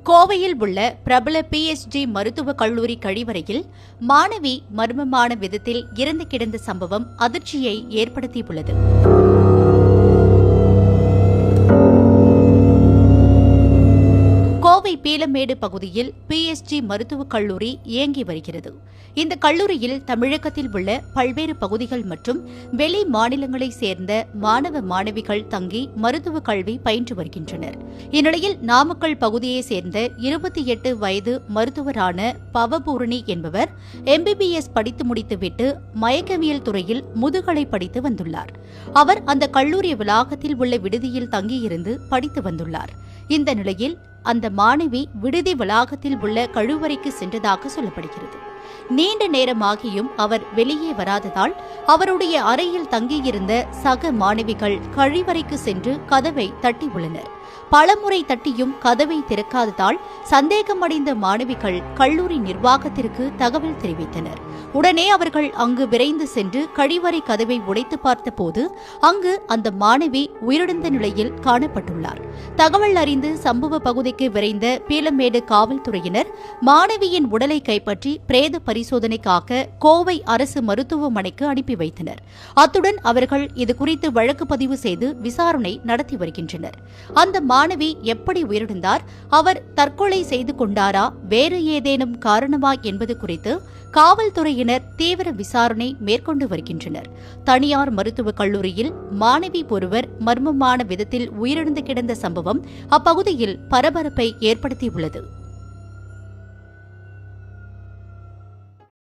கோவையில் உள்ள பிரபல PSG மருத்துவக் கல்லூரி கழிவறையில் மாணவி மர்மமான விதத்தில் இறந்து கிடந்த சம்பவம் அதிர்ச்சியை ஏற்படுத்தியுள்ளது. கோவை பீளமேடு பகுதியில் PSG மருத்துவக் கல்லூரி இயங்கி வருகிறது. இந்த கல்லூரியில் தமிழகத்தில் உள்ள பல்வேறு பகுதிகள் மற்றும் வெளி மாநிலங்களைச் சேர்ந்த மாணவ மாணவிகள் தங்கி மருத்துவக் கல்வி பயின்று வருகின்றனர். இந்நிலையில் நாமக்கல் பகுதியைச் சேர்ந்த 28 வயது மருத்துவரான பவபூரணி என்பவர் MBBS படித்து முடித்துவிட்டு மயக்கவியல் துறையில் முதுகலை படித்து வந்துள்ளார். அவர் அந்த கல்லூரி வளாகத்தில் உள்ள விடுதியில் தங்கியிருந்து படித்து வந்துள்ளார். இந்த நிலையில் அந்த மாணவி விடுதி வளாகத்தில் உள்ள கழிவறைக்கு சென்றதாக சொல்லப்படுகிறது. நீண்ட நேரமாகியும் அவர் வெளியே வராததால் அவருடைய அறையில் தங்கியிருந்த சக மாணவிகள் கழிவறைக்கு சென்று கதவை தட்டியுள்ளனர். பலமுறை தட்டியும் கதவை திறக்காததால் சந்தேகமடைந்த மாணவிகள் கல்லூரி நிர்வாகத்திற்கு தகவல் தெரிவித்தனர். உடனே அவர்கள் அங்கு விரைந்து சென்று கழிவறை கதவை உடைத்து பார்த்தபோது அங்கு அந்த மாணவி உயிரிழந்த நிலையில் காணப்பட்டுள்ளார். தகவல் அறிந்து சம்பவ பகுதிக்கு விரைந்த பீளமேடு காவல்துறையினர் மாணவியின் உடலை கைப்பற்றி பிரேத பரிசோதனைக்காக கோவை அரசு மருத்துவமனைக்கு அனுப்பி வைத்தனர். அத்துடன் அவர்கள் இதுகுறித்து வழக்கு பதிவு செய்து விசாரணை நடத்தி வருகின்றனர். அந்த மாணவி எப்படி உயிரிழந்தார்? அவர் தற்கொலை செய்து கொண்டாரா? வேறு ஏதேனும் காரணமா என்பது குறித்து காவல்துறையினர் தீவிர விசாரணை மேற்கொண்டு வருகின்றனர். தனியார் மருத்துவக் கல்லூரியில் மாணவி ஒருவர் மர்மமான விதத்தில் உயிரிழந்து கிடந்த சம்பவம் அப்பகுதியில் பரபரப்பை ஏற்படுத்தியுள்ளது.